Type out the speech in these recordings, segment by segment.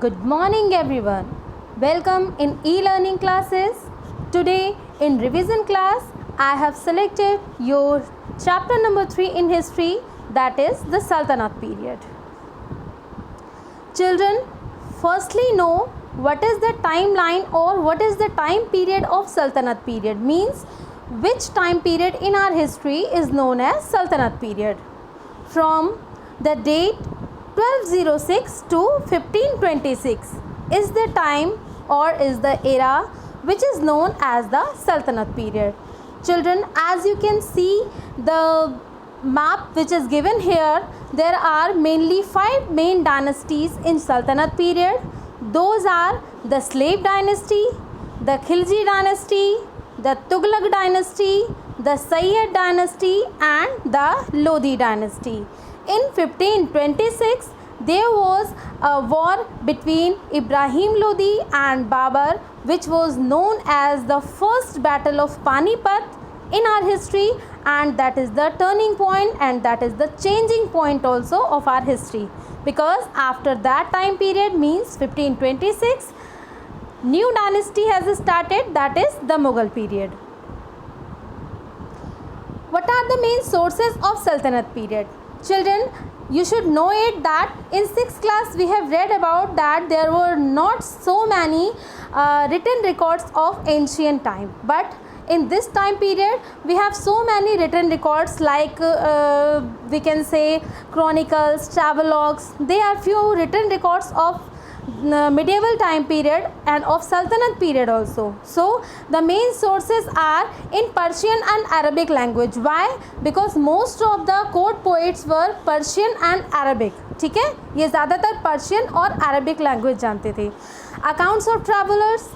Good morning everyone. Welcome in e-learning classes. Today in revision class I have selected your chapter number 3 in history, that is the Sultanate period. Children, firstly know what is the timeline or what is the time period of Sultanate period, means which time period in our history is known as Sultanate period. From the date 1206 to 1526 is the time or is the era which is known as the Sultanate period. Children, as you can see the map which is given here, there are mainly 5 main dynasties in Sultanate period. Those are the Slave dynasty, the Khilji dynasty, the Tughlaq dynasty, the Sayyid dynasty and the Lodi dynasty. In 1526 there was a war between Ibrahim Lodi and Babur, which was known as the first battle of Panipat in our history, and that is the turning point and that is the changing point also of our history, because after that time period, means 1526, new dynasty has started, that is the Mughal period. What are the main sources of Sultanate period? Children, you should know it that in 6th class we have read about that there were not so many written records of ancient time, but in this time period we have so many written records like we can say chronicles, travelogues. There are few written records of medieval time period and of Sultanate period also. So the main sources are in Persian and Arabic language. Why? Because most of the court poets were Persian and Arabic. ठीक है, ये ज़्यादातर Persian और Arabic language जानते थे. Accounts of travelers,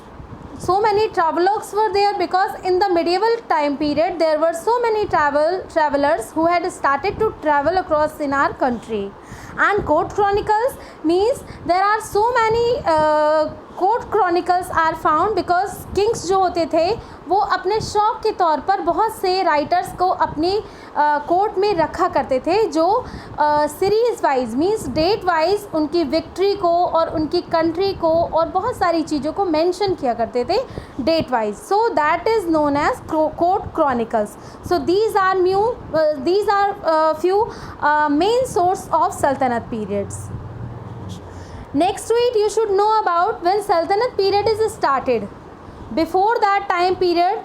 so many travelogues were there, because in the medieval time period there were so many travelers who had started to travel across in our country. And court chronicles means there are so many court chronicles are found, because kings जो होते थे वो अपने शौक़ के तौर पर बहुत से राइटर्स को अपनी कोर्ट में रखा करते थे, जो series wise means date wise उनकी विक्ट्री को और उनकी कंट्री को और बहुत सारी चीज़ों को मेंशन किया करते थे date wise. So that is known as court chronicles. So these are few main source of Sultanate periods. Next to it, you should know about when Sultanate period is started. Before that time period,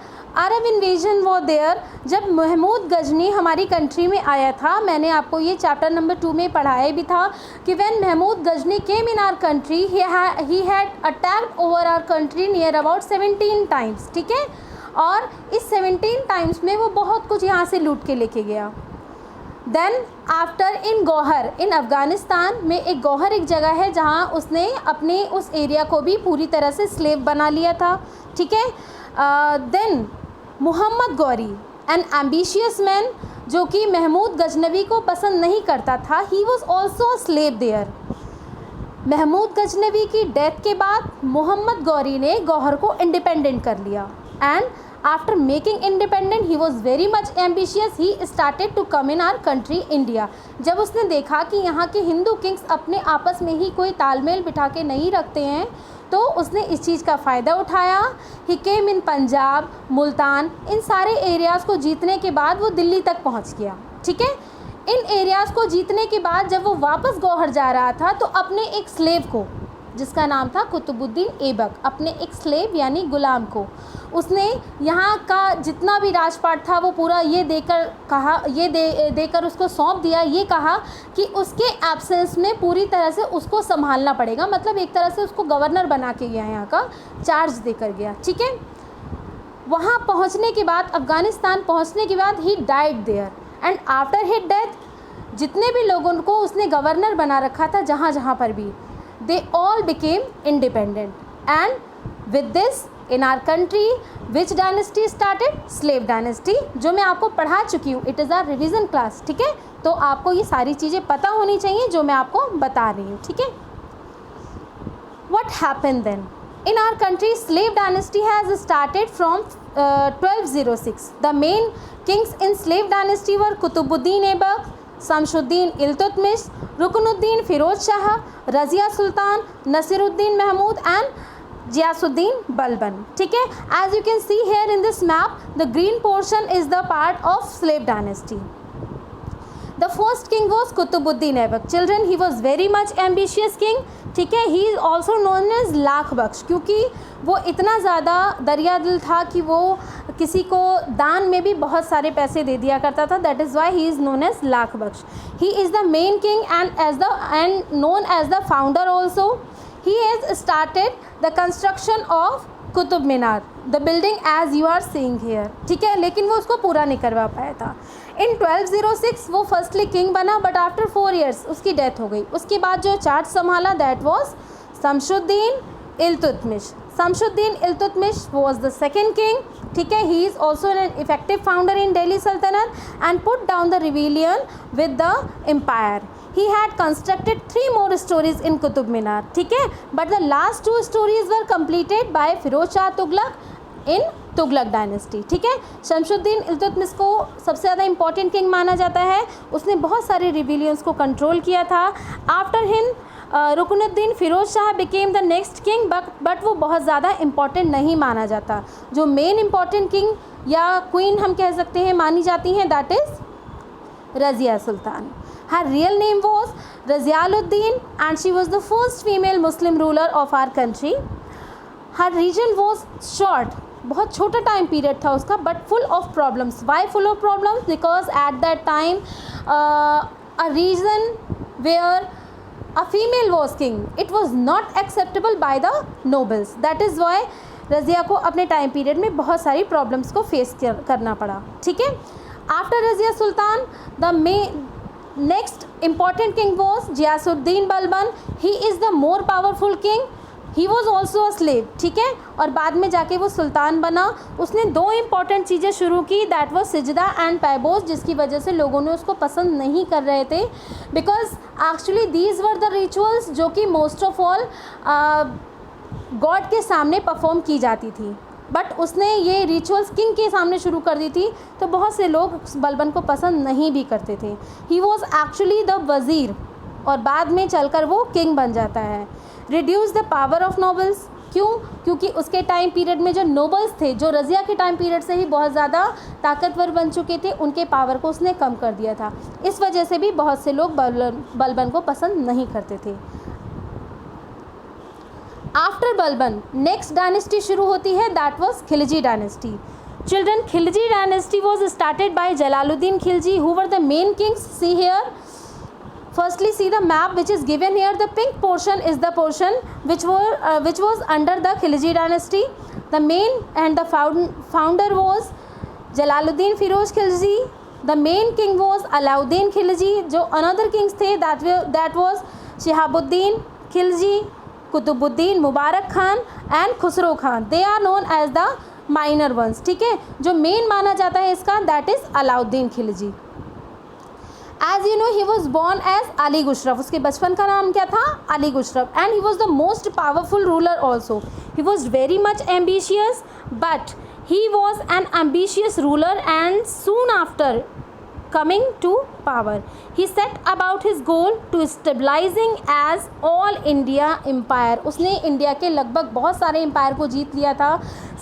Arab invasion वो there. जब महमूद गजनी हमारी country में आया था, मैंने आपको ये chapter number 2 में पढ़ाया भी था कि when Mahmud Ghazni came in our country he had attacked over our country near about 17 times. ठीक है, और इस 17 टाइम्स में वो बहुत कुछ यहाँ से लूट के लेके गया. देन आफ्टर इन गौहर इन अफ़गानिस्तान में, एक गौहर एक जगह है जहाँ उसने अपने उस एरिया को भी पूरी तरह से स्लेव बना लिया था. ठीक है, then Mohammad Ghori, an ambitious man, जो कि महमूद गजनवी को पसंद नहीं करता था, he was also a slave there. Mahmud Ghaznavi की डेथ के बाद मोहम्मद गौरी ने गौहर को इंडिपेंडेंट कर लिया. And after making independent he was very much ambitious. He started to come in our country India. जब उसने देखा कि यहाँ के हिंदू किंग्स अपने आपस में ही कोई तालमेल बिठा के नहीं रखते हैं, तो उसने इस चीज़ का फ़ायदा उठाया. ही केम इन पंजाब, मुल्तान, इन सारे एरियाज़ को जीतने के बाद वो दिल्ली तक पहुँच गया. ठीक है, इन एरियाज़ को जीतने के बाद जब वो वापस गौहर जा रहा था, तो अपने एक स्लेव को, जिसका नाम था कुतुबुद्दीन ऐबक, अपने एक स्लेव यानी गुलाम को, उसने यहाँ का जितना भी राजपाट था वो पूरा ये देकर कहा, देकर उसको सौंप दिया. ये कहा कि उसके एब्सेंस में पूरी तरह से उसको संभालना पड़ेगा, मतलब एक तरह से उसको गवर्नर बना के गया, यहाँ का चार्ज देकर गया. ठीक है, वहाँ पहुँचने के बाद, अफ़गानिस्तान पहुँचने के बाद ही died there. And after his death जितने भी लोगों को उसने गवर्नर बना रखा था जहाँ जहाँ पर भी, they all became independent. And with this in our country which dynasty started? Slave dynasty, जो मैं आपको पढ़ा चुकी हूँ. It is a revision class. ठीक है, तो आपको ये सारी चीज़ें पता होनी चाहिए जो मैं आपको बता रही हूँ. ठीक है, what happened then? In our country slave dynasty has started from 1206. The main kings in slave dynasty were Kutubuddin Aibak, Shamsuddin Iltutmish, Ruknuddin Firoz Shah, Razia Sultan, Nasiruddin Mahmud and Ghiyasuddin Balban. ठीक है, as you can see here in this map the green portion is the part of slave dynasty. The first king was Qutbuddin Aibak. Children, he was very much ambitious king। ठीक है, he is also known as lakh बख्श, क्योंकि वो इतना ज़्यादा दरिया दिल था कि वो किसी को दान में भी बहुत सारे पैसे दे दिया करता था। That is why he is known as Lakh Bakhsh. He is the main king and known as the founder also. He has started the construction of Qutub Minar, the building as you are seeing here. ठीक है, लेकिन वो उसको पूरा नहीं करवा पाया था। इन 1206 वो फर्स्टली किंग बना, बट आफ्टर 4 years उसकी डेथ हो गई। उसके बाद जो चार्ज संभाला that was Shamsuddin Iltutmish. Shamsuddin Iltutmish was the second king. ठीक है, he is also an effective founder in Delhi Sultanat and put down the rebellion with the empire. He had constructed 3 more stories in Qutub Minar, ठीक है, but the last 2 stories were completed by Firoz Shah Tughlaq in Tughlaq dynasty. ठीक है, शमशुद्दीन इल्तुतमिश को सबसे ज़्यादा important king माना जाता है। उसने बहुत सारे रिबेलियंस को कंट्रोल किया था। After him Ruknuddin Firoz Shah became the next king, but वो बहुत ज़्यादा इंपॉर्टेंट नहीं माना जाता। जो मेन इंपॉर्टेंट किंग या क्वीन हम कह सकते हैं मानी जाती हैं, that is Razia Sultan. Her real name was Razialuddin and she was the first female Muslim ruler of our country. Her region was short, बहुत छोटा टाइम पीरियड था उसका, but full of problems. Why full of problems? Because at that time a region where a female was king, it was not acceptable by the nobles. That is why Razia को अपने time period में बहुत सारी problems को face करना पड़ा। ठीक है, after Razia Sultan the next important king was Ghiyasuddin Balban. He is the more powerful king. He was also a slave. ठीक है, और बाद में जाके वो सुल्तान बना। उसने 2 इंपॉर्टेंट चीज़ें शुरू की, दैट वाज सिजदा एंड पैबोस, जिसकी वजह से लोगों ने उसको पसंद नहीं कर रहे थे, because actually these were the rituals जो कि मोस्ट ऑफ ऑल गॉड के सामने परफॉर्म की जाती थी। बट उसने ये रिचुअल्स किंग के सामने शुरू कर दी थी, तो बहुत से लोग बलबन को पसंद नहीं भी करते थे। ही वॉज एक्चुअली द वज़ीर, और बाद में चलकर वो किंग बन जाता है। Reduce the power of nobles. क्यों? क्योंकि उसके टाइम पीरियड में जो नोबल्स थे, जो रज़िया के टाइम पीरियड से ही बहुत ज़्यादा ताकतवर बन चुके थे, उनके पावर को उसने कम कर दिया था। इस वजह से भी बहुत से लोग बलबन को पसंद नहीं करते थे। आफ्टर बलबन नेक्स्ट डायनेस्टी शुरू होती है, that was Khilji dynasty. Children, Khilji dynasty was started by Jalaluddin Khilji, who were the main Kings. See here, firstly see the map which is given here. The pink portion is the portion which was under the Khilji dynasty. The main and the founder was Jalaluddin Firoz Khilji. The main king was Alauddin Khilji. जो another kings थे that was Shihabuddin Khilji, Kutubuddin, Mubarak Khan and Khusro Khan. They are known as the minor ones. ठीक है, जो main माना जाता है इसका that is Alauddin Khilji. As you know, he was born as Ali Gushraf. उसके बचपन का नाम क्या था? Ali Gushraf. And he was the most powerful ruler also. He was very much ambitious, but he was an ambitious ruler, and soon after coming to power, he set about his goal to stabilizing as all India empire. उसने India के लगभग बहुत सारे empire को जीत लिया था।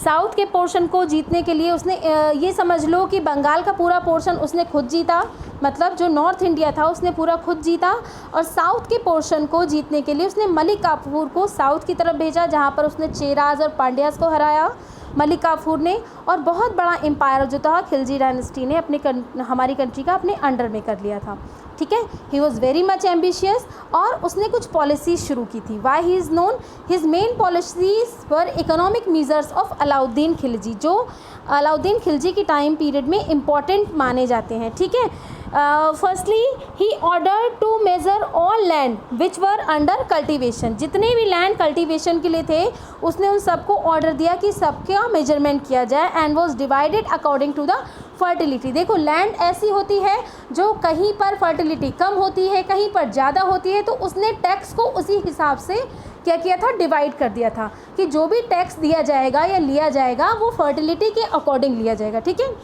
South के portion को जीतने के लिए उसने ये समझ लो कि बंगाल का पूरा पोर्शन उसने खुद जीता, मतलब जो नॉर्थ इंडिया था उसने पूरा खुद जीता, और साउथ के पोर्शन को जीतने के लिए उसने मलिक काफूर को साउथ की तरफ भेजा, जहाँ पर उसने चेराज और पांड्यास को हराया मलिक काफूर ने, और बहुत बड़ा एम्पायर जो था खिलजी डायनेस्टी ने हमारी कंट्री का अपने अंडर में कर लिया था। ठीक है, he was very much ambitious, और उसने कुछ पॉलिसीज़ शुरू की थी। Y he is known, his main policies were economic measures of Alauddin Khilji, जो अलाउद्दीन खिलजी की टाइम पीरियड में इम्पॉर्टेंट माने जाते हैं। ठीक है, firstly he order to measure all land which were under cultivation. जितने भी लैंड कल्टीवेशन के लिए थे उसने उन सबको ऑर्डर दिया कि सबका मेजरमेंट किया जाए, and was divided according to the fertility. देखो, लैंड ऐसी होती है जो कहीं पर फर्टिलिटी कम होती है, कहीं पर ज़्यादा होती है, तो उसने टैक्स को उसी हिसाब से क्या किया था, डिवाइड कर दिया था कि जो भी टैक्स दिया जाएगा या लिया जाएगा वो फर्टिलिटी के अकॉर्डिंग लिया जाएगा। ठीक है,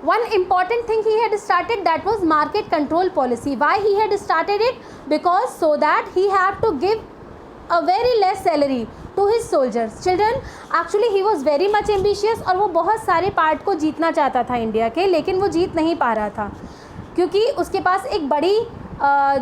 One important thing he had started, that was market control policy. Why he had started it? Because so that he had to give a very less salary to his soldiers. Children, actually he was very much ambitious और वो बहुत सारे part को जीतना चाहता था India के, लेकिन वो जीत नहीं पा रहा था क्योंकि उसके पास एक बड़ी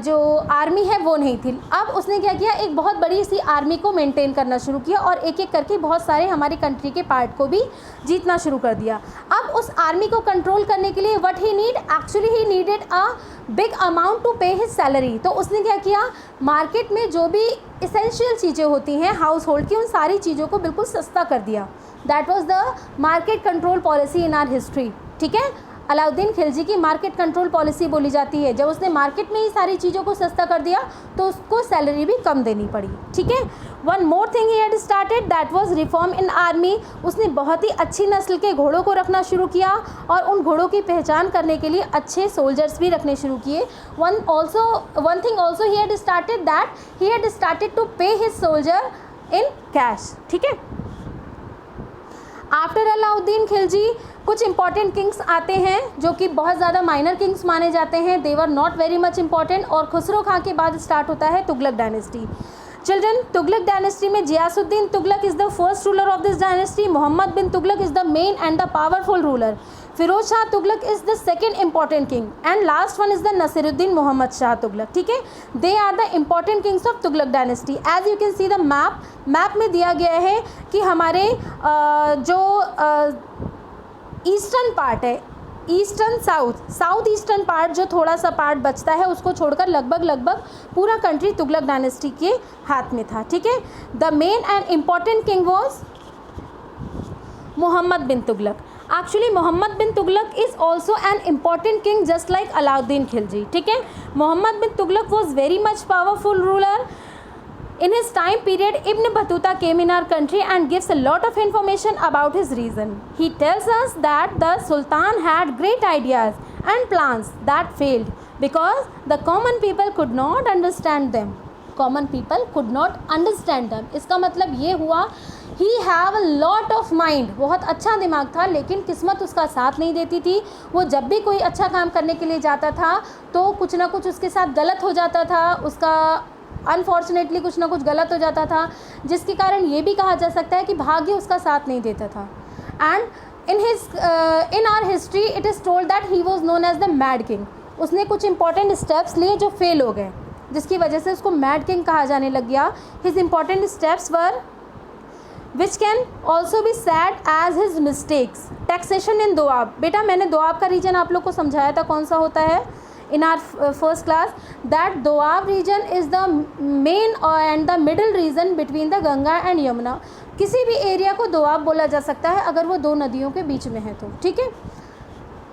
जो आर्मी है वो नहीं थी। अब उसने क्या किया, एक बहुत बड़ी सी आर्मी को मेंटेन करना शुरू किया और एक एक करके बहुत सारे हमारी कंट्री के पार्ट को भी जीतना शुरू कर दिया। अब उस आर्मी को कंट्रोल करने के लिए what he need, actually he needed a big amount to pay his salary. तो उसने क्या किया, मार्केट में जो भी इसेंशियल चीज़ें होती हैं हाउस होल्ड की, उन सारी चीज़ों को बिल्कुल सस्ता कर दिया। That was the market control policy in our history. ठीक है, अलाउद्दीन खिलजी की मार्केट कंट्रोल पॉलिसी बोली जाती है। जब उसने मार्केट में ही सारी चीज़ों को सस्ता कर दिया तो उसको सैलरी भी कम देनी पड़ी। ठीक है, one more thing he had started, that was reform in army. उसने बहुत ही अच्छी नस्ल के घोड़ों को रखना शुरू किया और उन घोड़ों की पहचान करने के लिए अच्छे सोल्जर्स भी रखने शुरू किए। One thing also he had started, that he had started to pay his soldier in cash. ठीक है, आफ्टर अलाउद्दीन खिलजी कुछ इंपॉर्टेंट किंग्स आते हैं जो कि बहुत ज़्यादा माइनर किंग्स माने जाते हैं, they were not very much important. और खुसरो खां के बाद स्टार्ट होता है Tughlaq dynasty. Children, Tughlaq dynasty में Ghiyasuddin Tughlaq is the first ruler of this dynasty, Mohammad bin Tughlaq is the main and the powerful ruler, Firoz Shah Tughlaq is the second important king and last one is the Nasiruddin Mohammad Shah Tughlaq. ठीक है, they are the important kings of Tughlaq dynasty. As you can see the map में दिया गया है कि हमारे जो eastern part है, ईस्टर्न साउथ ईस्टर्न पार्ट, जो थोड़ा सा पार्ट बचता है उसको छोड़कर लगभग पूरा कंट्री तुगलक डायनेस्टी के हाथ में था। ठीक है, the main and important king was Mohammad bin Tughlaq. Actually Mohammad bin Tughlaq is also an important king just like Alauddin Khilji. ठीक है, Mohammad bin Tughlaq was very much powerful ruler. In his time period, Ibn Battuta came in our country and gives a lot of information about his reason. He tells us that the Sultan had great ideas and plans that failed because the common people could not understand them. Common people could not understand them. इसका मतलब ये हुआ he have a lot of mind, बहुत अच्छा दिमाग था लेकिन किस्मत उसका साथ नहीं देती थी। वो जब भी कोई अच्छा काम करने के लिए जाता था तो कुछ ना कुछ उसके साथ गलत हो जाता था, उसका अनफॉर्चुनेटली कुछ ना कुछ गलत हो जाता था, जिसके कारण ये भी कहा जा सकता है कि भाग्य उसका साथ नहीं देता था। And in our history it is told that he was known as the mad king. उसने कुछ इंपॉर्टेंट स्टेप्स लिए जो फेल हो गए, जिसकी वजह से उसको मैड किंग कहा जाने लग गया। His important steps were which can also be said as his mistakes. Taxation in Doab. बेटा मैंने दोआब का रीजन आप लोग को समझाया था कौन सा होता है in our first class, that Doab region is the main and the middle region between the Ganga and Yamuna. किसी भी एरिया को दोआब बोला जा सकता है अगर वो दो नदियों के बीच में है तो। ठीक है,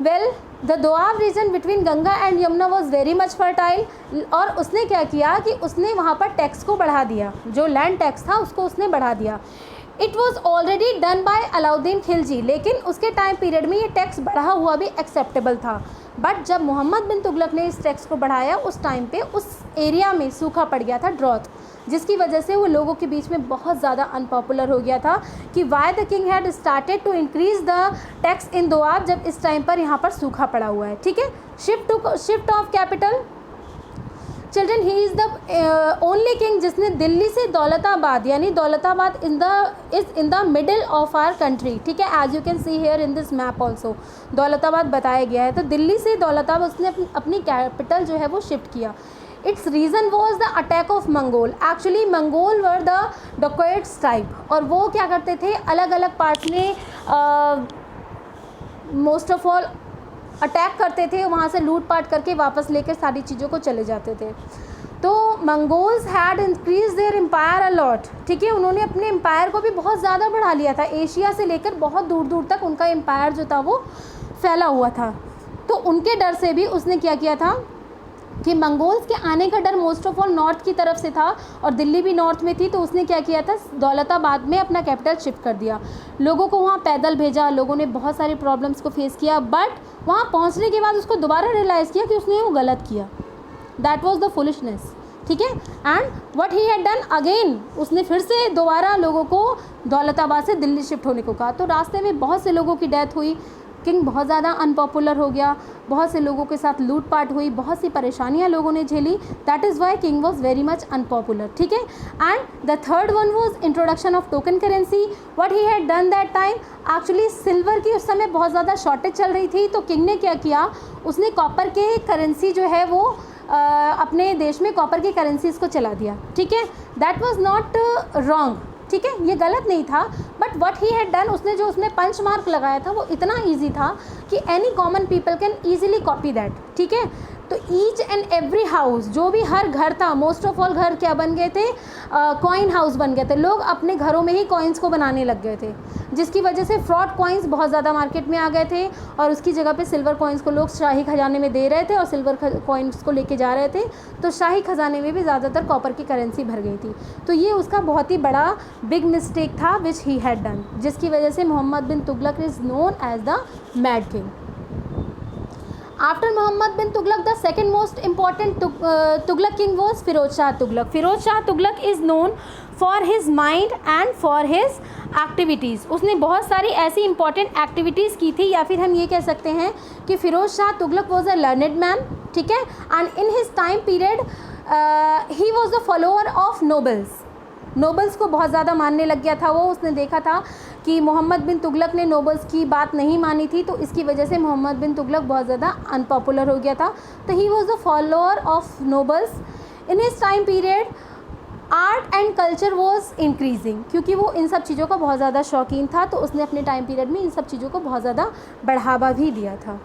well the Doab region between Ganga and Yamuna was very much fertile. और उसने क्या किया कि उसने वहाँ पर टैक्स को बढ़ा दिया, जो लैंड टैक्स था उसको उसने बढ़ा दिया। It was already done by Alauddin Khilji, लेकिन उसके टाइम पीरियड में ये टैक्स बढ़ा हुआ भी एक्सेप्टेबल था। बट जब मोहम्मद बिन तुगलक ने इस टैक्स को बढ़ाया उस टाइम पे उस एरिया में सूखा पड़ गया था, ड्रॉथ, जिसकी वजह से वो लोगों के बीच में बहुत ज़्यादा अनपॉपुलर हो गया था कि why the king had started to increase the tax in Doab जब इस टाइम पर यहाँ पर सूखा पड़ा हुआ है। ठीक है, shift of capital. Children, he is the only king जिसने दिल्ली से दौलताबाद, यानी Daulatabad is in the middle of our country. ठीक है, as you can see here in this map also Daulatabad बताया गया है। तो दिल्ली से दौलताबाद उसने अपनी कैपिटल जो है वो शिफ्ट किया। Its reason was the attack of Mongol. Actually Mongol were the dacoits type, और वो क्या करते थे अलग अलग पार्ट्स में मोस्ट ऑफ ऑल अटैक करते थे, वहाँ से लूटपाट करके वापस लेकर सारी चीज़ों को चले जाते थे। तो Mongols had increase their empire a lot. ठीक है, उन्होंने अपने एम्पायर को भी बहुत ज़्यादा बढ़ा लिया था, एशिया से लेकर बहुत दूर दूर तक उनका एम्पायर जो था वो फैला हुआ था। तो उनके डर से भी उसने क्या किया था कि मंगोल्स के आने का डर मोस्ट ऑफ ऑल नॉर्थ की तरफ से था और दिल्ली भी नॉर्थ में थी। तो उसने क्या किया था, दौलताबाद में अपना कैपिटल शिफ्ट कर दिया, लोगों को वहाँ पैदल भेजा, लोगों ने बहुत सारे प्रॉब्लम्स को फेस किया। बट वहाँ पहुँचने के बाद उसको दोबारा रियलाइज़ किया कि उसने वो गलत किया, दैट वॉज द फुलिशनेस। ठीक है, and what he had done again, उसने फिर से दोबारा लोगों को दौलताबाद से दिल्ली शिफ्ट होने को कहा। तो रास्ते में बहुत से लोगों की डेथ हुई, किंग बहुत ज़्यादा अनपॉपुलर हो गया, बहुत से लोगों के साथ लूटपाट हुई, बहुत सी परेशानियां लोगों ने झेली, that is Y king was very much unpopular, ठीक है। And the third one was introduction of token currency, what he had done that time, actually silver की उस समय बहुत ज़्यादा शॉर्टेज चल रही थी, तो किंग ने क्या किया, उसने कॉपर के करेंसी जो है वो अपने देश में कॉपर की करेंसीज़ को चला दिया, ठीक है। दैट वॉज नॉट रॉन्ग, ठीक है, ये गलत नहीं था, but what he had done, उसने जो उसमें पंच मार्क लगाया था वो इतना ईजी था कि any common people can easily copy that, ठीक है। तो ईच एंड एवरी हाउस, जो भी हर घर था, मोस्ट ऑफ ऑल घर क्या बन गए थे, कॉइन हाउस बन गए थे, लोग अपने घरों में ही कॉइन्स को बनाने लग गए थे, जिसकी वजह से फ्रॉड कॉइन्स बहुत ज़्यादा मार्केट में आ गए थे और उसकी जगह पे सिल्वर कॉइन्स को लोग शाही खजाने में दे रहे थे और सिल्वर कॉइन्स को लेके जा रहे थे, तो शाही खजाने में भी ज़्यादातर कॉपर की करेंसी भर गई थी। तो ये उसका बहुत ही बड़ा बिग मिस्टेक था विच ही हैड डन, जिसकी वजह से Mohammad bin Tughlaq is known as the mad king. After Muhammad bin Tughlaq, the second most important Tughlaq king was Firoz Shah Tughlaq. Firoz Shah Tughlaq is known for his mind and for his activities. उसने बहुत सारी ऐसी important activities की थी, या फिर हम ये कह सकते हैं कि Firoz Shah Tughlaq was a learned man, ठीक है, and in his time period he was the follower of nobles. Nobles को बहुत ज़्यादा मानने लग गया था वो, उसने देखा था कि मोहम्मद बिन तुगलक ने नोबल्स की बात नहीं मानी थी, तो इसकी वजह से मोहम्मद बिन तुगलक बहुत ज़्यादा अनपॉपुलर हो गया था, तो he was the follower of nobles. In his time period art and culture was increasing, क्योंकि वो इन सब चीज़ों का बहुत ज़्यादा शौकीन था, तो उसने अपने टाइम पीरियड में इन सब चीज़ों को बहुत ज़्यादा बढ़ावा भी दिया था।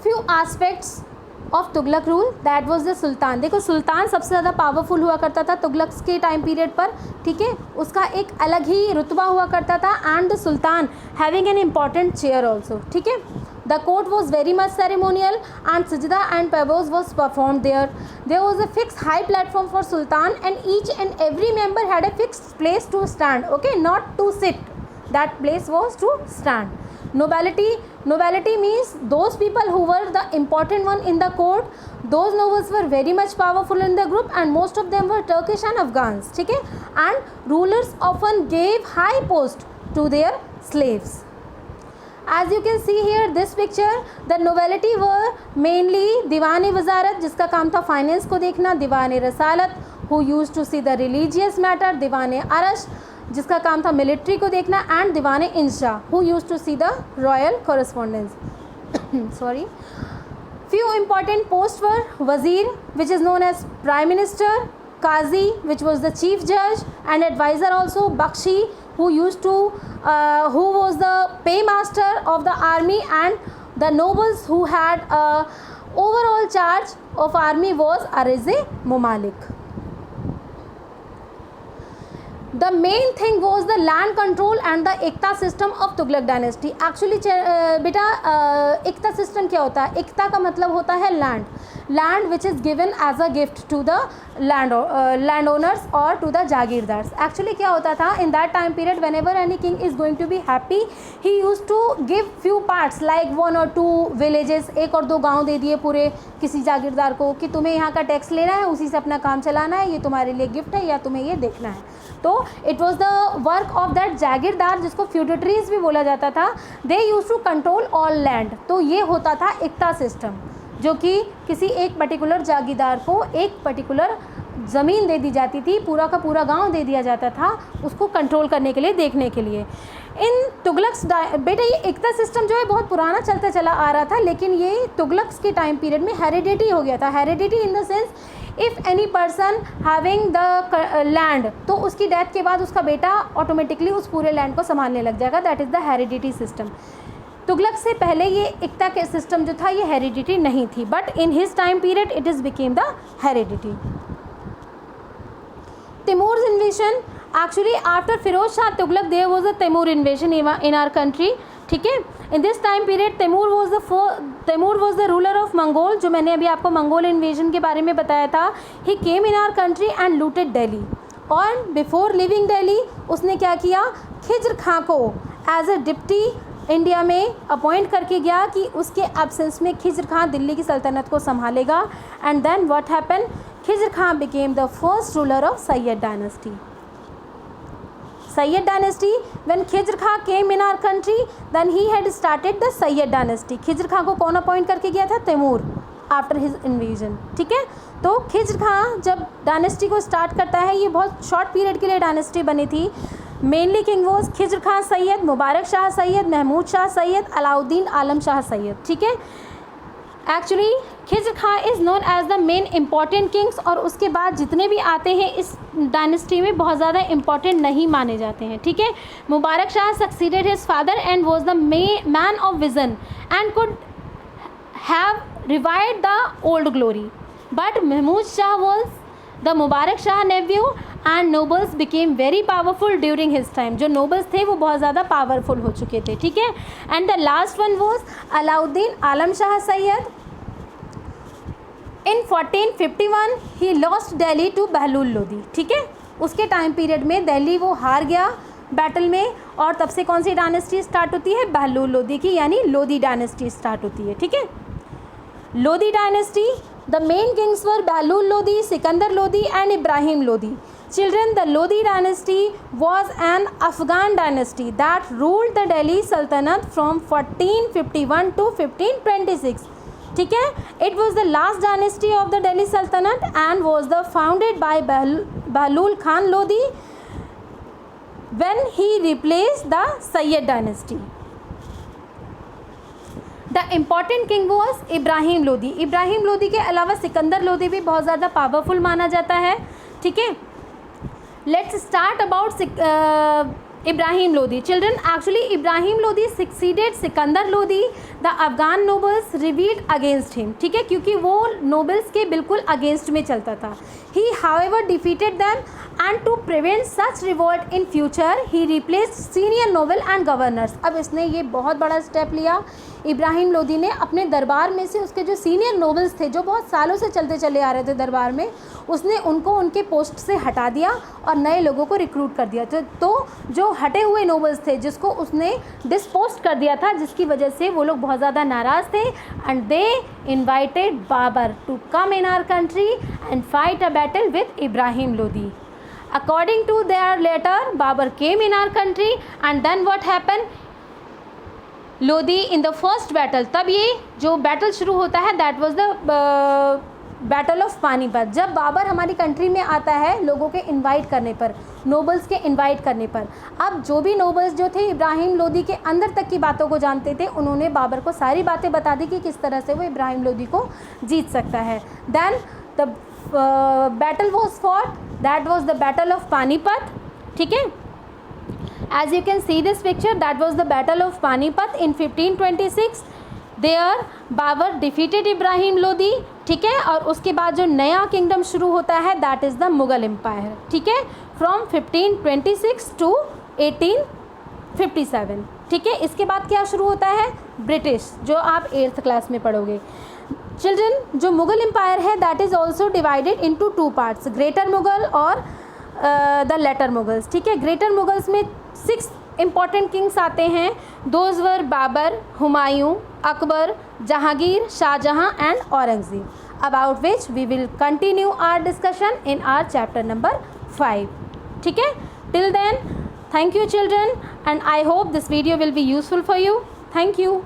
Few aspects of Tughlaq rule, that was the sultan. देखो सुल्तान सबसे ज़्यादा पावरफुल हुआ करता था तुगलक के टाइम पीरियड पर, ठीक है, उसका एक अलग ही रुतबा हुआ करता था, and the sultan having an important chair also, ठीक है। The court was very much ceremonial and sajda and paibos was perform there was a fix high platform for sultan and each and every member had a fix place to stand, okay, not to sit, that place was to stand. Nobility means those people who were the important one in the court, those nobles were very much powerful in the group and most of them were Turkish and Afghans, ठीक है, and rulers often gave high post to their slaves. As you can see here this picture, the nobility were mainly दीवान वजारत, जिसका काम था finance को देखना, दीवान रसालत who used to see the religious matter, दीवान अरश जिसका काम था मिलिट्री को देखना, and Diwan Insha who use to see the royal correspondence sorry. Few important post were wazir which is known as prime minister, qazi which was the chief जज and adviser also, Bakhshi who used to who was the paymaster of the army, and the nobles who had overall charge of army was Ariz Mumalik. The main thing was the land control and the Ikta system of Tughlaq dynasty. Actually बेटा Ikta system क्या होता है? Ikta का मतलब होता है land which is given as a gift to the landowners or to the jagirdars. Actually क्या होता था in that time period, whenever any king is going to be happy, he used to give few parts like 1 or 2 villages, एक और 2 गांव दे दिए पूरे किसी जागीरदार को कि तुम्हें यहाँ का टैक्स लेना है, उसी से अपना काम चलाना है, ये तुम्हारे लिए गिफ्ट है या तुम्हें ये देखना है। तो it was the work of that jagirdar, जिसको फ्यूडेटरीज भी बोला जाता था, they use to control all land. तो ये होता था इक्ता सिस्टम, जो कि किसी एक पर्टिकुलर जागीरदार को एक पर्टिकुलर ज़मीन दे दी जाती थी, पूरा का पूरा गांव दे दिया जाता था उसको कंट्रोल करने के लिए, देखने के लिए। इन तुगलक्स बेटा ये इक्ता सिस्टम जो है बहुत पुराना चलता चला आ रहा था, लेकिन ये तुगलक्स के टाइम पीरियड में हेरिडिटी हो गया था। Heredity in the sense if any person having the land, तो उसकी डेथ के बाद उसका बेटा ऑटोमेटिकली उस पूरे लैंड को संभालने लग जाएगा, that is the heredity system. Tughlaq से पहले ये इक्ता के सिस्टम जो था ये हेरिडिटी नहीं थी, but in his time period it is became the heredity. Timur's invasion, actually after Firoz Shah Tughlaq there was a Timur invasion in our country, ठीक है। In this time period Timur was the ruler of Mongol, जो मैंने अभी आपको Mongol invasion के बारे में बताया था। He came in our country and looted Delhi, और before leaving Delhi उसने क्या किया, खिज्र खां को एज अ डिप्टी इंडिया में अपॉइंट करके गया कि उसके एब्सेंस में खिज्र खां दिल्ली की सल्तनत को संभालेगा। And then what happen, Khizr Khan became the first ruler of Sayyid dynasty. Sayyid dynasty. When Khizr Khan came in our country, then he had started the Sayyid dynasty. Khizr Khan को कौन अपॉइंट करके गया था? Timur, after his invasion. ठीक है, तो खिज्र खां जब डायनेस्टी को स्टार्ट करता है, ये बहुत शॉर्ट पीरियड के लिए डायनेस्टी बनी थी. Mainly king was Khizr Khan Sayyid, Mubarak Shah Sayyid, Mahmud Shah Sayyid, Alauddin Alam Shah Sayyid. ठीक है, actually Khizr Khan is known as the main important kings, और उसके बाद जितने भी आते हैं इस डायनेस्टी में बहुत ज़्यादा इम्पॉर्टेंट नहीं माने जाते हैं. ठीक है, Mubarak Shah succeeded his father and was the man of vision and could have revived the old glory, but Mahmud Shah was the Mubarak Shah nephew and nobles became very powerful during his time. जो नोबल्स थे वो बहुत ज़्यादा पावरफुल हो चुके थे. ठीक है, and the last one was Alauddin Alam Shah Sayyid. In 1451 he lost Delhi to Bahlul Lodi. ठीक है, उसके टाइम पीरियड में दिल्ली वो हार गया बैटल में, और तब से कौन सी डायनेस्टी स्टार्ट होती है? बहलूल लोदी की, यानी लोदी डायनेस्टी स्टार्ट होती है. ठीक है, Lodi dynasty. The main kings were Bahlul Lodi, Sikandar Lodi and Ibrahim Lodi. Children, the Lodi dynasty was an Afghan dynasty that ruled the Delhi Sultanate from 1451 to 1526. ठीक है, it was the last dynasty of the Delhi Sultanate and was the founded by Bahlul Khan Lodi when he replaced the Sayyid dynasty. The important king was Ibrahim Lodi. Ibrahim Lodi के अलावा सिकंदर लोदी भी बहुत ज़्यादा powerful माना जाता है. ठीक है, let's start about Ibrahim Lodi. Children, actually Ibrahim Lodi succeeded Sikandar Lodi. The Afghan nobles revealed against him. ठीक है, क्योंकि वो नोबल्स के बिल्कुल अगेंस्ट में चलता था. He however defeated them and to prevent such revolt in future he replaced senior noble and governors. अब इसने ये बहुत बड़ा स्टेप लिया. इब्राहिम लोदी ने अपने दरबार में से उसके जो सीनियर नोबल्स थे, जो बहुत सालों से चलते चले आ रहे थे दरबार में, उसने उनको उनके पोस्ट से हटा दिया और नए लोगों को रिक्रूट कर दिया. तो जो हटे हुए नोबल्स थे जिसको उसने डिस्पोस्ट कर दिया था, जिसकी वजह से वो लोग बहुत ज़्यादा नाराज़ थे. And they invited Babur to come in our country and fight a battle with Ibrahim Lodi. According to their letter, Babur came in our country and then what happened? Lodi in the first battle. तब ये जो बैटल शुरू होता है that was the battle of Panipat. जब बाबर हमारी country में आता है लोगों के इनवाइट करने पर, नोबल्स के इनवाइट करने पर. अब जो भी नोबल्स जो थे इब्राहिम लोदी के अंदर तक की बातों को जानते थे, उन्होंने बाबर को सारी बातें बता दी कि किस तरह से वो इब्राहिम लोदी को जीत सकता है. Then the battle was fought, that was the battle of Panipat. ठीक है, as you can see this picture, that was the battle of Panipat in 1526. there Babar defeated Ibrahim Lodi. ठीक है, और उसके बाद जो नया किंगडम शुरू होता है that is the Mughal empire. ठीक है, फ्रॉम 1526 टू 1857. ठीक है, इसके बाद क्या शुरू होता है? ब्रिटिश, जो आप 8th क्लास में पढ़ोगे. चिल्ड्रन, जो मुग़ल एम्पायर है that is also divided into 2 parts, greater Mughal और द लेटर मुगल्स. ठीक है, ग्रेटर मुगल्स में 6 इम्पॉर्टेंट किंग्स आते हैं. Those were Babur, Humayun, Akbar, Jahangir, Shahjahan and Aurangzeb, about which we will continue our discussion in our chapter number 5. ठीक है, till then thank you children, and I hope this video will be useful for you. Thank you.